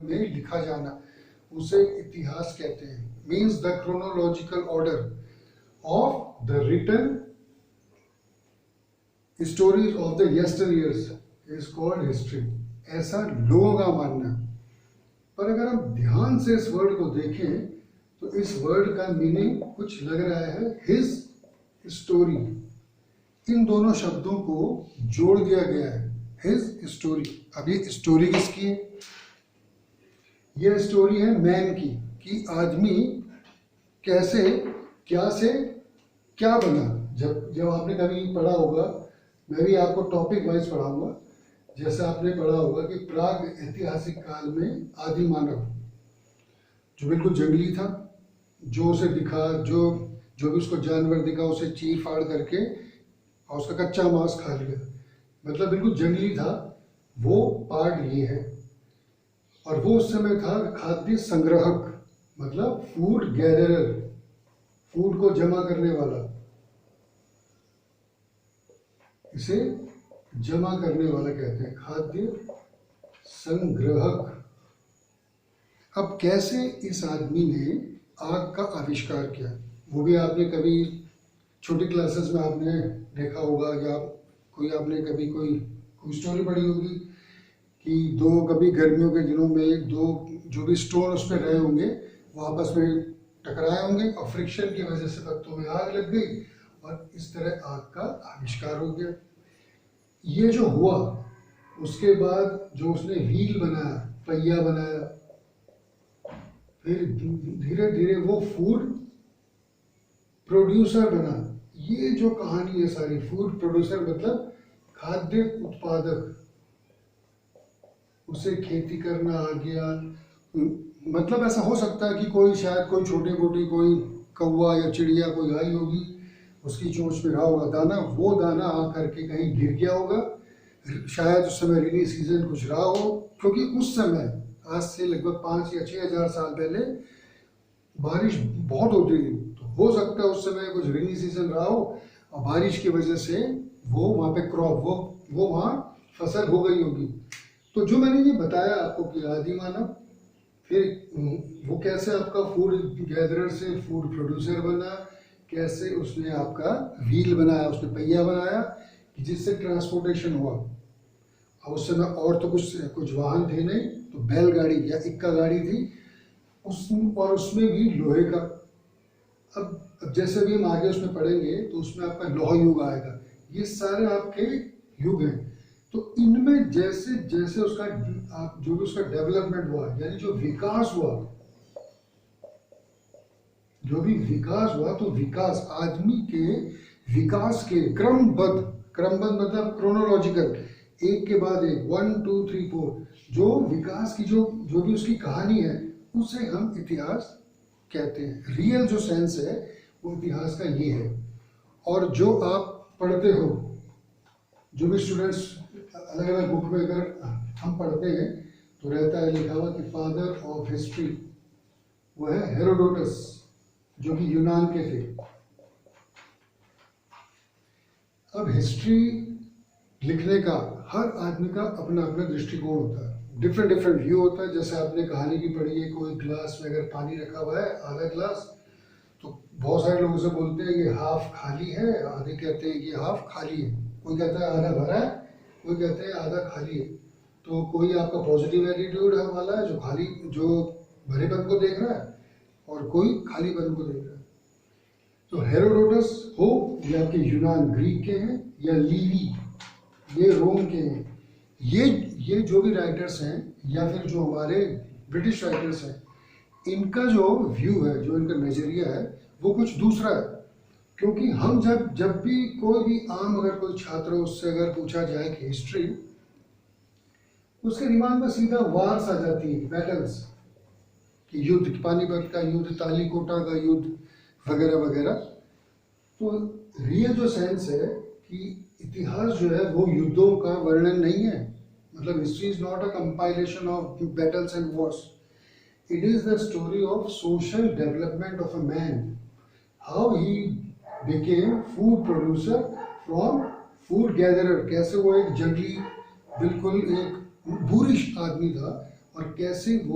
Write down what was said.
में लिखा जाना, उसे इतिहास कहते हैं। Means the chronological order of the written stories of the yesteryears is called history, ऐसा लोगों का मानना। पर अगर हम ध्यान से इस वर्ड को देखें तो इस वर्ड का मीनिंग कुछ लग रहा है हिज स्टोरी। इन दोनों शब्दों को जोड़ दिया गया है, हिज स्टोरी। अब ये स्टोरी किसकी है? यह स्टोरी है मैन की, कि आदमी कैसे क्या से क्या बना। जब आपने कभी पढ़ा होगा, मैं भी आपको टॉपिक वाइज पढ़ाऊंगा, जैसे आपने पढ़ा होगा कि प्राग ऐतिहासिक काल में आदि मानव जो बिल्कुल जंगली था, जो उसे दिखा, जो भी उसको जानवर दिखा उसे चीर फाड़ करके और उसका कच्चा मांस खा लिया, मतलब बिल्कुल जंगली था, वो पार्ट ये है। और वो उस समय था खाद्य संग्राहक, मतलब फूड गैदरर, फूड को जमा करने वाला, इसे जमा करने वाला कहते हैं, खाद्य संग्राहक। अब कैसे इस आदमी ने आग का आविष्कार किया, वो भी आपने कभी छोटी क्लासेस में आपने देखा होगा, या कोई आपने कभी कोई स्टोरी पढ़ी होगी कि दो कभी गर्मियों के दिनों में दो जो भी स्टोन उस पर रहे होंगे वो आपस में टकराए होंगे और फ्रिक्शन की वजह से पत्तों में आग लग गई और इस तरह आग का आविष्कार हो गया। ये जो हुआ उसके बाद जो उसने व्हील बनाया, पहिया बनाया, फिर धीरे धीरे वो फूड प्रोड्यूसर बना। ये जो कहानी है सारी, फूड प्रोड्यूसर मतलब खाद्य उत्पादक, उसे खेती करना आ गया। मतलब ऐसा हो सकता है कि कोई शायद कोई छोटी मोटी कोई कौवा या चिड़िया कोई आई होगी, उसकी चोंच में रहा होगा दाना, वो दाना आ करके कहीं गिर गया होगा, शायद उस समय रेनी सीजन कुछ रहा हो, क्योंकि उस समय आज से लगभग 5 या 6 हजार साल पहले बारिश बहुत होती थी, तो हो सकता है उस समय कुछ रेनी सीजन रहा हो और बारिश की वजह से वो वहाँ पे क्रॉप वो वहाँ फसल हो गई होगी। तो जो मैंने ये बताया आपको कि आदि मानव, फिर वो कैसे आपका फूड गैदरर से फूड प्रोड्यूसर बना, कैसे उसने आपका व्हील बनाया, उसने पहिया बनाया कि जिससे ट्रांसपोर्टेशन हुआ। अब उस समय और तो कुछ वाहन थे नहीं, तो बैलगाड़ी या इक्का गाड़ी थी, और उसमें भी लोहे का। अब जैसे भी हम आगे उसमें पढ़ेंगे तो उसमें आपका लौह युग आएगा। ये सारे आपके युग हैं। तो इनमें जैसे जैसे उसका जो भी उसका डेवलपमेंट हुआ, यानी जो विकास हुआ, तो विकास आदमी के विकास के क्रमबद्ध मतलब क्रोनोलॉजिकल, एक के बाद एक, 1 2 3 4, जो विकास की जो भी उसकी कहानी है उसे हम इतिहास कहते हैं। रियल जो सेंस है वो इतिहास का ये है। और जो आप पढ़ते हो, जो भी स्टूडेंट्स अलग अलग बुक में अगर हम पढ़ते हैं तो रहता है लिखा हुआ कि फादर ऑफ हिस्ट्री वो है हेरोडोटस, जो कि यूनान के थे। अब हिस्ट्री लिखने का हर आदमी का अपना अपना दृष्टिकोण होता है, डिफरेंट व्यू होता है। जैसे आपने कहानी भी पढ़ी है, कोई ग्लास में अगर पानी रखा हुआ है आधा ग्लास, तो बहुत सारे लोग उसे बोलते हैं कि हाफ खाली है, आधे कहते हैं कि हाफ खाली है, कोई कहता है आधा भरा है, कोई कहते हैं आधा खाली है। तो कोई आपका पॉजिटिव एटीट्यूड वाला है जो भरेपन को देख रहा है, और कोई खालीपन को देख रहा है। तो हेरोडोटस हो ये आपके यूनान ग्रीक के हैं, या लीवी ये रोम के हैं। ये जो भी राइटर्स हैं या फिर जो हमारे ब्रिटिश राइटर्स हैं, इनका जो व्यू है, जो इनका नजरिया है वो कुछ दूसरा है। क्योंकि हम जब भी कोई भी आम अगर कोई छात्र उससे अगर पूछा जाए कि हिस्ट्री, उसके दिमाग में सीधा वार्स आ जाती है, बैटल्स कि युद्ध, पानीपत का युद्ध, तालीकोटा का युद्ध वगैरह वगैरह। तो रियल जो सेंस है कि इतिहास जो है वो युद्धों का वर्णन नहीं है। मतलब history is not a compilation of battles and Wars, it is the story of social development of a man, how he became food producer from food gatherer. कैसे वो एक जंगली बिल्कुल एक बूरिश आदमी था, और कैसे वो